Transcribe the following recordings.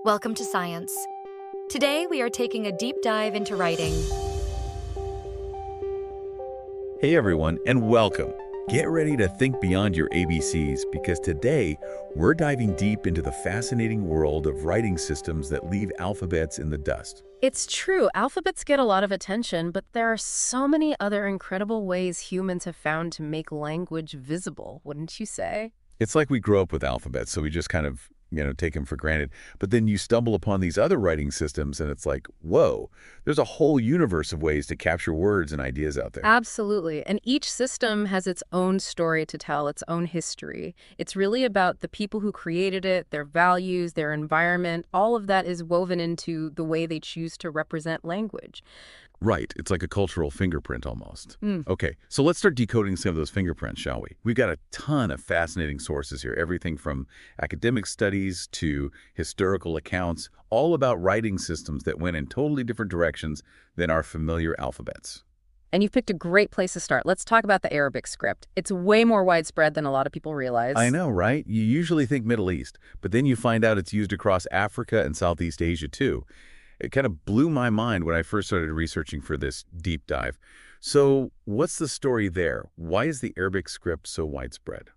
Welcome to Science. Today we are taking a deep dive into writing. Hey everyone, and welcome. Get ready to think beyond your ABCs because today we're diving deep into the fascinating world of writing systems that leave alphabets in the dust. It's true, alphabets get a lot of attention, but there are so many other incredible ways humans have found to make language visible, wouldn't you say? It's like we grow up with alphabets, so we just kind of, take them for granted. But then you stumble upon these other writing systems and it's like, whoa, there's a whole universe of ways to capture words and ideas out there. Absolutely. And each system has its own story to tell, its own history. It's really about the people who created it, their values, their environment. All of that is woven into the way they choose to represent language. Right. It's like a cultural fingerprint almost. Okay, so let's start decoding some of those fingerprints, shall we? We've got a ton of fascinating sources here, everything from academic studies to historical accounts, all about writing systems that went in totally different directions than our familiar alphabets. And you've picked a great place to start. Let's talk about the Arabic script. It's way more widespread than a lot of people realize. I know, right? You usually think Middle East, but then you find out it's used across Africa and Southeast Asia too. It kind of blew my mind when I first started researching for this deep dive. So what's the story there? Why is the Arabic script so widespread?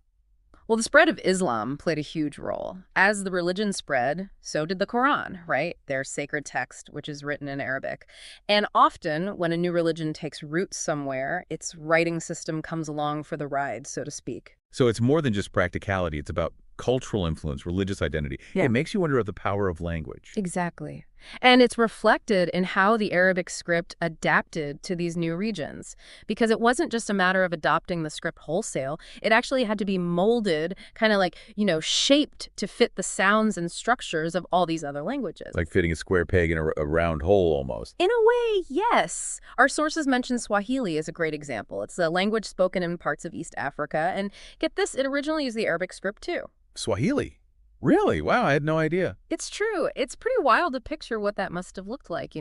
Well, the spread of Islam played a huge role. As the religion spread, so did the Quran, right? Their sacred text, which is written in Arabic. And often, when a new religion takes root somewhere, its writing system comes along for the ride, so to speak. So it's more than just practicality. It's about cultural influence, religious identity. Yeah. It makes you wonder about the power of language. Exactly. And it's reflected in how the Arabic script adapted to these new regions. Because it wasn't just a matter of adopting the script wholesale. It actually had to be molded, kind of like, shaped to fit the sounds and structures of all these other languages. Like fitting a square peg in a round hole almost. In a way, yes. Our sources mention Swahili as a great example. It's a language spoken in parts of East Africa. And get this, it originally used the Arabic script too. Swahili? Really? Wow, I had no idea. It's true. It's pretty wild to picture what that must have looked like,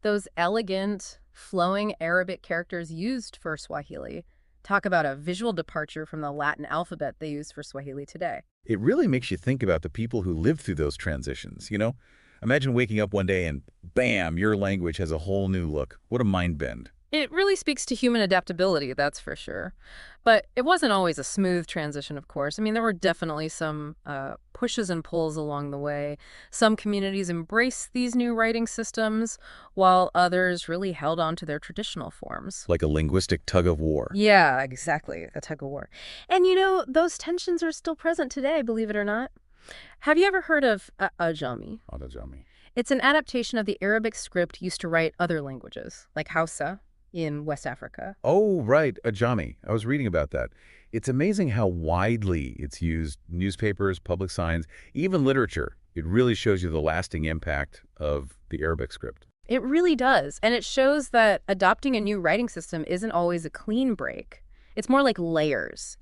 Those elegant, flowing Arabic characters used for Swahili. Talk about a visual departure from the Latin alphabet they use for Swahili today. It really makes you think about the people who lived through those transitions, Imagine waking up one day and bam, your language has a whole new look. What a mind bend. It really speaks to human adaptability, that's for sure. But it wasn't always a smooth transition, of course. I mean, there were definitely some pushes and pulls along the way. Some communities embraced these new writing systems, while others really held on to their traditional forms. Like a linguistic tug of war. Yeah, exactly, a tug of war. And those tensions are still present today, believe it or not. Have you ever heard of Ajami? Ajami. It's an adaptation of the Arabic script used to write other languages, like Hausa in West Africa. Oh, right, Ajami. I was reading about that. It's amazing how widely it's used. Newspapers, public signs, even literature. It really shows you the lasting impact of the Arabic script. It really does. And it shows that adopting a new writing system isn't always a clean break. It's more like layers,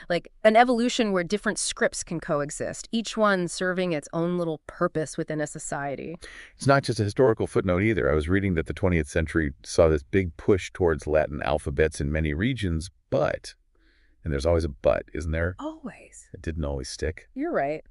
like an evolution where different scripts can coexist, each one serving its own little purpose within a society. It's not just a historical footnote either. I was reading that the 20th century saw this big push towards Latin alphabets in many regions, but, and there's always a but, isn't there? Always. It didn't always stick. You're right.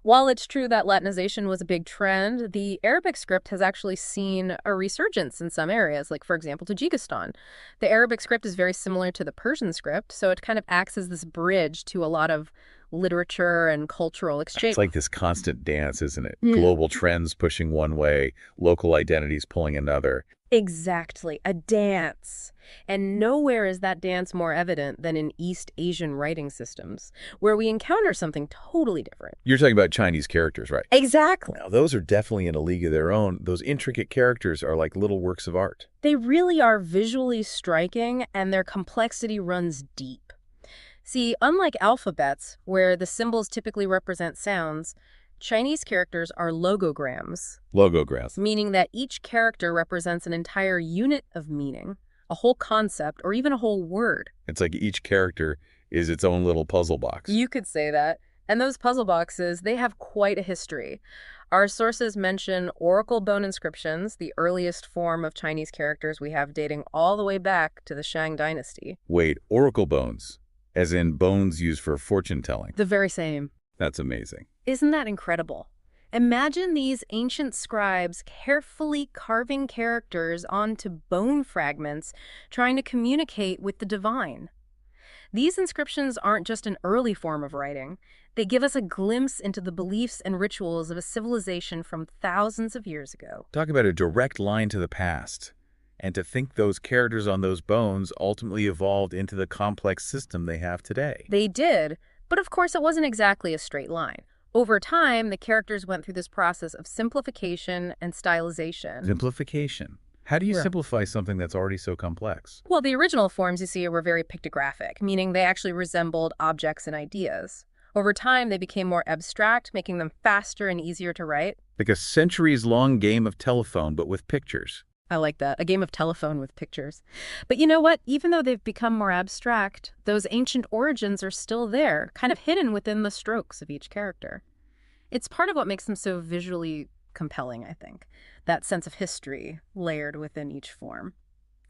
While it's true that Latinization was a big trend, the Arabic script has actually seen a resurgence in some areas, like, for example, Tajikistan. The Arabic script is very similar to the Persian script, so it kind of acts as this bridge to a lot of literature and cultural exchange. It's like this constant dance, isn't it? Yeah. Global trends pushing one way, local identities pulling another. Exactly, a dance. And nowhere is that dance more evident than in East Asian writing systems, where we encounter something totally different. You're talking about Chinese characters, right? Exactly. Now, those are definitely in a league of their own. Those intricate characters are like little works of art. They really are visually striking, and their complexity runs deep. See, unlike alphabets, where the symbols typically represent sounds, Chinese characters are logograms. Logograms. Meaning that each character represents an entire unit of meaning, a whole concept, or even a whole word. It's like each character is its own little puzzle box. You could say that. And those puzzle boxes, they have quite a history. Our sources mention oracle bone inscriptions, the earliest form of Chinese characters we have dating all the way back to the Shang dynasty. Wait, oracle bones, as in bones used for fortune telling. The very same. That's amazing. Isn't that incredible? Imagine these ancient scribes carefully carving characters onto bone fragments, trying to communicate with the divine. These inscriptions aren't just an early form of writing. They give us a glimpse into the beliefs and rituals of a civilization from thousands of years ago. Talk about a direct line to the past. And to think those characters on those bones ultimately evolved into the complex system they have today. They did, but of course it wasn't exactly a straight line. Over time, the characters went through this process of simplification and stylization. Simplification. How do you Yeah. simplify something that's already so complex? Well, the original forms you see were very pictographic, meaning they actually resembled objects and ideas. Over time, they became more abstract, making them faster and easier to write. Like a centuries-long game of telephone, but with pictures. I like that. A game of telephone with pictures. But you know what? Even though they've become more abstract, those ancient origins are still there, kind of hidden within the strokes of each character. It's part of what makes them so visually compelling, I think. That sense of history layered within each form.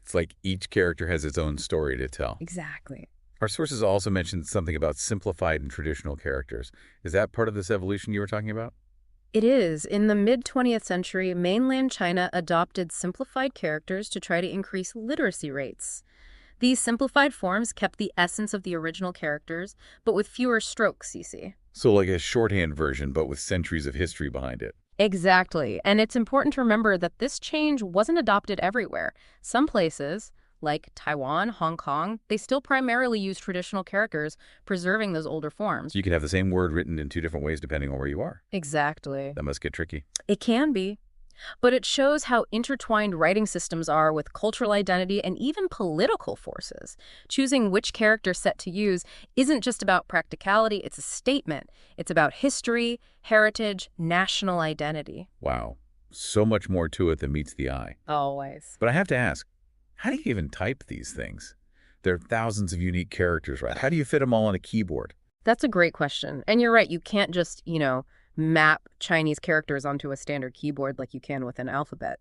It's like each character has its own story to tell. Exactly. Our sources also mentioned something about simplified and traditional characters. Is that part of this evolution you were talking about? It is. In the mid-20th century, mainland China adopted simplified characters to try to increase literacy rates. These simplified forms kept the essence of the original characters, but with fewer strokes, you see. So like a shorthand version, but with centuries of history behind it. Exactly. And it's important to remember that this change wasn't adopted everywhere. Some places, like Taiwan, Hong Kong, they still primarily use traditional characters, preserving those older forms. So you can have the same word written in two different ways depending on where you are. Exactly. That must get tricky. It can be. But it shows how intertwined writing systems are with cultural identity and even political forces. Choosing which character set to use isn't just about practicality, it's a statement. It's about history, heritage, national identity. Wow. So much more to it than meets the eye. Always. But I have to ask, how do you even type these things? There are thousands of unique characters, right? How do you fit them all on a keyboard? That's a great question. And you're right, you can't just, map Chinese characters onto a standard keyboard like you can with an alphabet.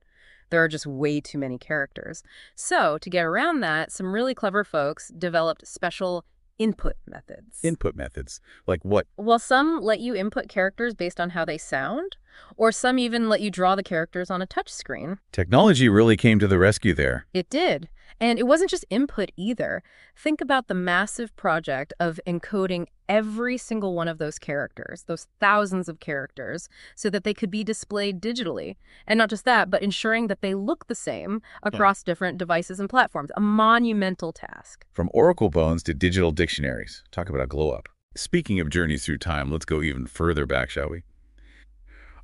There are just way too many characters. So, to get around that, some really clever folks developed special input methods. Input methods. Like what? Well, some let you input characters based on how they sound, or some even let you draw the characters on a touch screen. Technology really came to the rescue there. It did. And it wasn't just input either. Think about the massive project of encoding every single one of those characters, those thousands of characters, so that they could be displayed digitally. And not just that, but ensuring that they look the same across different devices and platforms. A monumental task. From oracle bones to digital dictionaries. Talk about a glow up. Speaking of journeys through time, let's go even further back, shall we?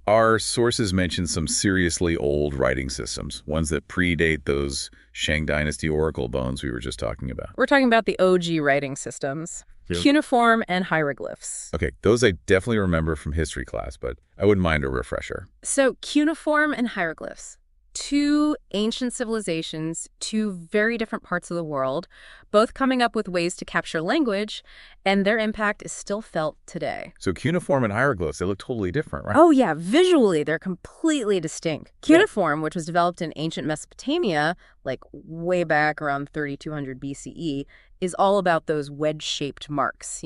Our sources mention some seriously old writing systems, ones that predate those Shang Dynasty oracle bones we were just talking about. We're talking about the OG writing systems. Cuneiform and hieroglyphs. Okay, those I definitely remember from history class, but I wouldn't mind a refresher. So cuneiform and hieroglyphs, two ancient civilizations, two very different parts of the world, both coming up with ways to capture language, and their impact is still felt today. So cuneiform and hieroglyphs, they look totally different, right? Oh yeah, visually they're completely distinct. Cuneiform, which was developed in ancient Mesopotamia, like way back around 3200 BCE, is all about those wedge-shaped marks,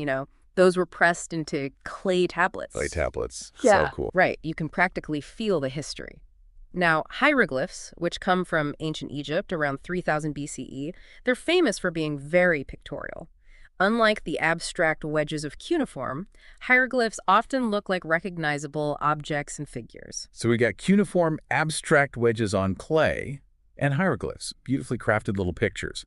Those were pressed into clay tablets. Clay tablets. Yeah, So cool. right. You can practically feel the history. Now, hieroglyphs, which come from ancient Egypt around 3000 BCE, they're famous for being very pictorial. Unlike the abstract wedges of cuneiform, hieroglyphs often look like recognizable objects and figures. So we got cuneiform abstract wedges on clay and hieroglyphs, beautifully crafted little pictures.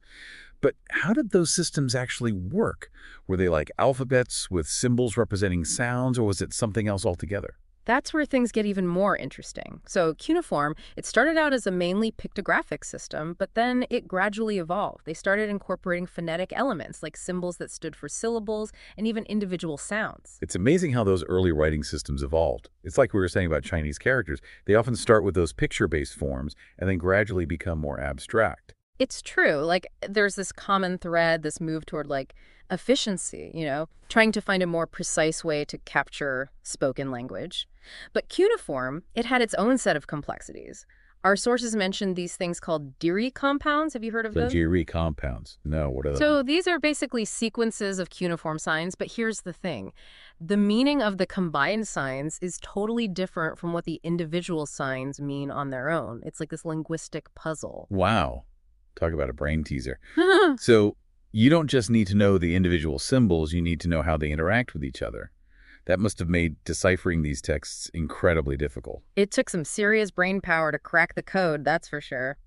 But how did those systems actually work? Were they like alphabets with symbols representing sounds, or was it something else altogether? That's where things get even more interesting. So cuneiform, it started out as a mainly pictographic system, but then it gradually evolved. They started incorporating phonetic elements like symbols that stood for syllables and even individual sounds. It's amazing how those early writing systems evolved. It's like we were saying about Chinese characters. They often start with those picture-based forms and then gradually become more abstract. It's true. There's this common thread, this move toward, efficiency, trying to find a more precise way to capture spoken language. But cuneiform, it had its own set of complexities. Our sources mention these things called Diri compounds. Have you heard of those? Flagerie compounds. No, what are those? So these are basically sequences of cuneiform signs, but here's the thing. The meaning of the combined signs is totally different from what the individual signs mean on their own. It's like this linguistic puzzle. Wow. Talk about a brain teaser. So you don't just need to know the individual symbols, you need to know how they interact with each other. That must have made deciphering these texts incredibly difficult. It took some serious brain power to crack the code, that's for sure.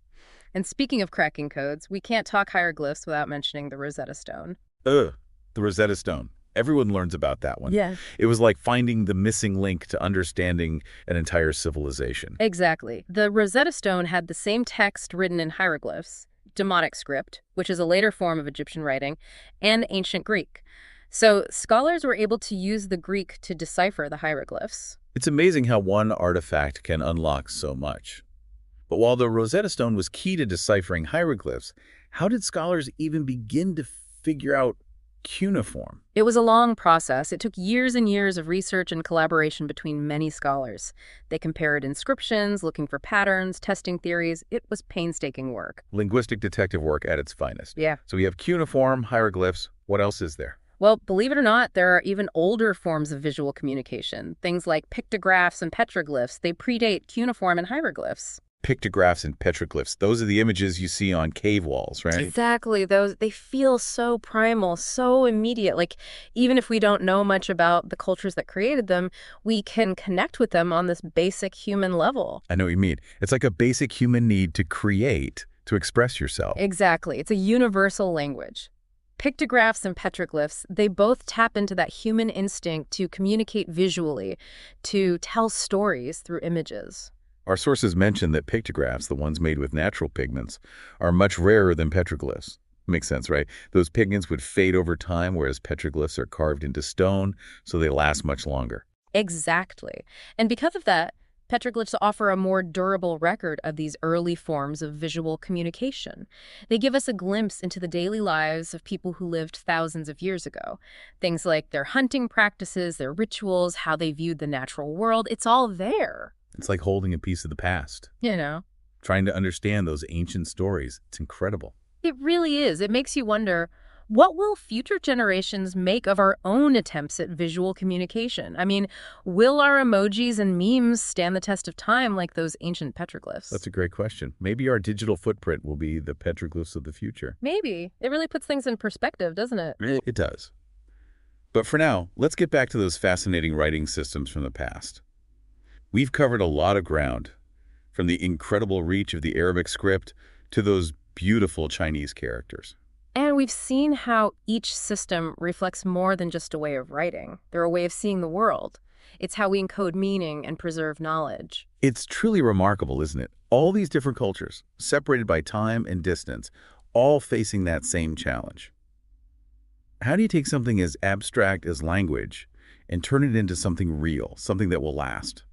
And speaking of cracking codes, we can't talk hieroglyphs without mentioning the Rosetta Stone. The Rosetta Stone. Everyone learns about that one. Yeah. It was like finding the missing link to understanding an entire civilization. Exactly. The Rosetta Stone had the same text written in hieroglyphs, Demotic script, which is a later form of Egyptian writing, and ancient Greek. So scholars were able to use the Greek to decipher the hieroglyphs. It's amazing how one artifact can unlock so much. But while the Rosetta Stone was key to deciphering hieroglyphs, how did scholars even begin to figure out cuneiform? It was a long process. It took years and years of research and collaboration between many scholars. They compared inscriptions, looking for patterns, testing theories. It was painstaking work. Linguistic detective work at its finest. Yeah. So we have cuneiform, hieroglyphs. What else is there? Well, believe it or not, there are even older forms of visual communication. Things like pictographs and petroglyphs. They predate cuneiform and hieroglyphs. Pictographs and petroglyphs. Those are the images you see on cave walls, right? Exactly. They feel so primal, so immediate. Like, even if we don't know much about the cultures that created them, we can connect with them on this basic human level. I know what you mean. It's like a basic human need to create, to express yourself. Exactly. It's a universal language. Pictographs and petroglyphs, they both tap into that human instinct to communicate visually, to tell stories through images. Our sources mention that pictographs, the ones made with natural pigments, are much rarer than petroglyphs. Makes sense, right? Those pigments would fade over time, whereas petroglyphs are carved into stone, so they last much longer. Exactly. And because of that, petroglyphs offer a more durable record of these early forms of visual communication. They give us a glimpse into the daily lives of people who lived thousands of years ago. Things like their hunting practices, their rituals, how they viewed the natural world. It's all there. It's like holding a piece of the past. You know. Trying to understand those ancient stories. It's incredible. It really is. It makes you wonder, what will future generations make of our own attempts at visual communication? I mean, will our emojis and memes stand the test of time like those ancient petroglyphs? That's a great question. Maybe our digital footprint will be the petroglyphs of the future. Maybe. It really puts things in perspective, doesn't it? It does. But for now, let's get back to those fascinating writing systems from the past. We've covered a lot of ground, from the incredible reach of the Arabic script to those beautiful Chinese characters. And we've seen how each system reflects more than just a way of writing. They're a way of seeing the world. It's how we encode meaning and preserve knowledge. It's truly remarkable, isn't it? All these different cultures, separated by time and distance, all facing that same challenge. How do you take something as abstract as language and turn it into something real, something that will last?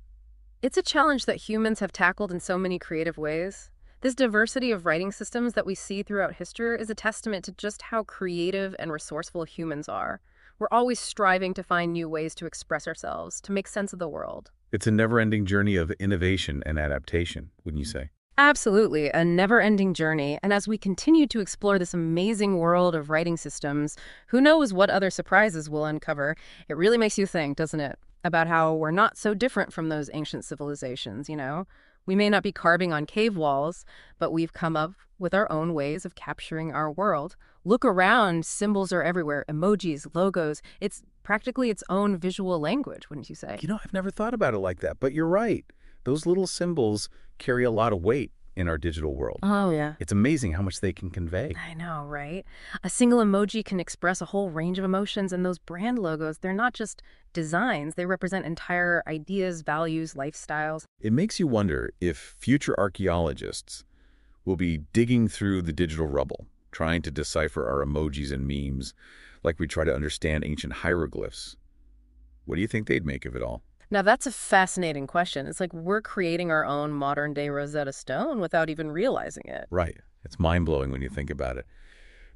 It's a challenge that humans have tackled in so many creative ways. This diversity of writing systems that we see throughout history is a testament to just how creative and resourceful humans are. We're always striving to find new ways to express ourselves, to make sense of the world. It's a never-ending journey of innovation and adaptation, wouldn't you say? Absolutely, a never-ending journey. And as we continue to explore this amazing world of writing systems, who knows what other surprises we'll uncover? It really makes you think, doesn't it? About how we're not so different from those ancient civilizations, you know? We may not be carving on cave walls, but we've come up with our own ways of capturing our world. Look around, symbols are everywhere, emojis, logos. It's practically its own visual language, wouldn't you say? You know, I've never thought about it like that, but you're right. Those little symbols carry a lot of weight in our digital world. Oh, yeah. It's amazing how much they can convey. I know, right? A single emoji can express a whole range of emotions, and those brand logos, they're not just designs. They represent entire ideas, values, lifestyles. It makes you wonder if future archaeologists will be digging through the digital rubble, trying to decipher our emojis and memes like we try to understand ancient hieroglyphs. What do you think they'd make of it all? Now, that's a fascinating question. It's like we're creating our own modern-day Rosetta Stone without even realizing it. Right. It's mind-blowing when you think about it.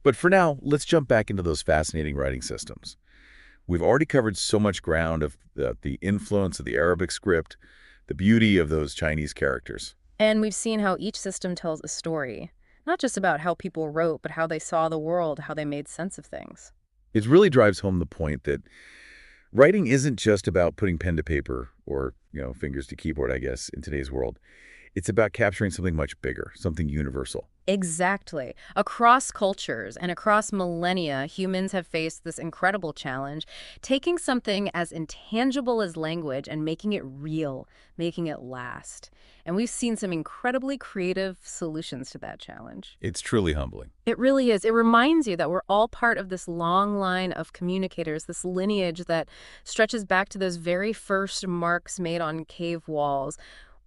But for now, let's jump back into those fascinating writing systems. We've already covered so much ground of the influence of the Arabic script, the beauty of those Chinese characters. And we've seen how each system tells a story, not just about how people wrote, but how they saw the world, how they made sense of things. It really drives home the point that writing isn't just about putting pen to paper or, fingers to keyboard, I guess, in today's world. It's about capturing something much bigger, something universal. Exactly. Across cultures and across millennia, humans have faced this incredible challenge, taking something as intangible as language and making it real, making it last. And we've seen some incredibly creative solutions to that challenge. It's truly humbling. It really is. It reminds you that we're all part of this long line of communicators, this lineage that stretches back to those very first marks made on cave walls.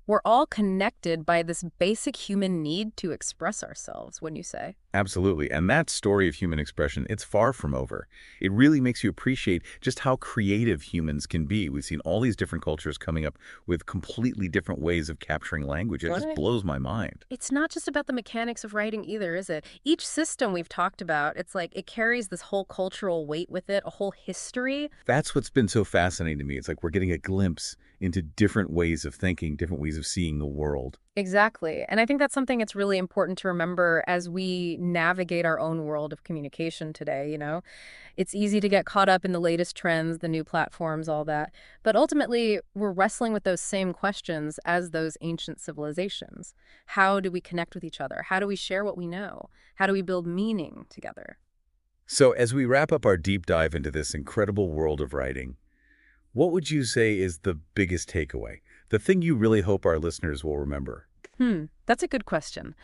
We're all connected by this basic human need to express ourselves, wouldn't you say? Absolutely. And that story of human expression, it's far from over. It really makes you appreciate just how creative humans can be. We've seen all these different cultures coming up with completely different ways of capturing language. It just blows my mind. It's not just about the mechanics of writing either, is it? Each system we've talked about, it's like it carries this whole cultural weight with it, a whole history. That's what's been so fascinating to me. It's like we're getting a glimpse into different ways of thinking, different ways of seeing the world. Exactly. And I think that's something that's really important to remember as we navigate our own world of communication today. It's easy to get caught up in the latest trends, the new platforms, all that. But ultimately, we're wrestling with those same questions as those ancient civilizations. How do we connect with each other? How do we share what we know? How do we build meaning together? So as we wrap up our deep dive into this incredible world of writing, what would you say is the biggest takeaway? The thing you really hope our listeners will remember? That's a good question.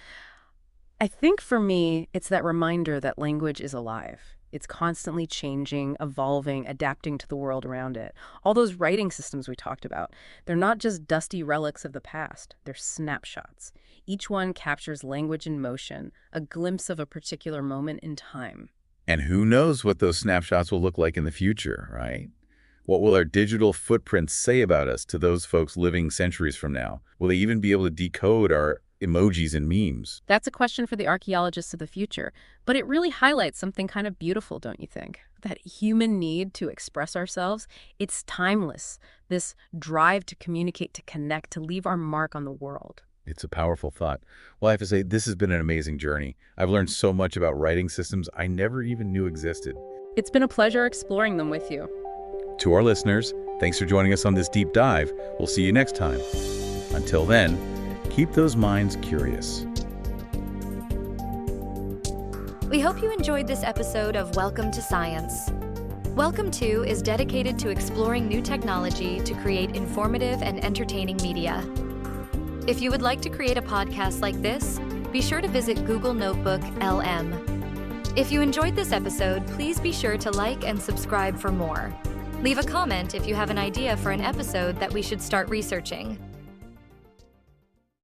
I think for me, it's that reminder that language is alive. It's constantly changing, evolving, adapting to the world around it. All those writing systems we talked about, they're not just dusty relics of the past. They're snapshots. Each one captures language in motion, a glimpse of a particular moment in time. And who knows what those snapshots will look like in the future, right? What will our digital footprints say about us to those folks living centuries from now? Will they even be able to decode our emojis and memes? That's a question for the archaeologists of the future, but it really highlights something kind of beautiful, don't you think? That human need to express ourselves, it's timeless. This drive to communicate, to connect, to leave our mark on the world. It's a powerful thought. Well, I have to say, this has been an amazing journey. I've learned so much about writing systems I never even knew existed. It's been a pleasure exploring them with you. To our listeners, thanks for joining us on this deep dive. We'll see you next time. Until then, keep those minds curious. We hope you enjoyed this episode of Welcome to Science. Welcome to is dedicated to exploring new technology to create informative and entertaining media. If you would like to create a podcast like this, be sure to visit Google Notebook LM. If you enjoyed this episode, please be sure to like and subscribe for more. Leave a comment if you have an idea for an episode that we should start researching.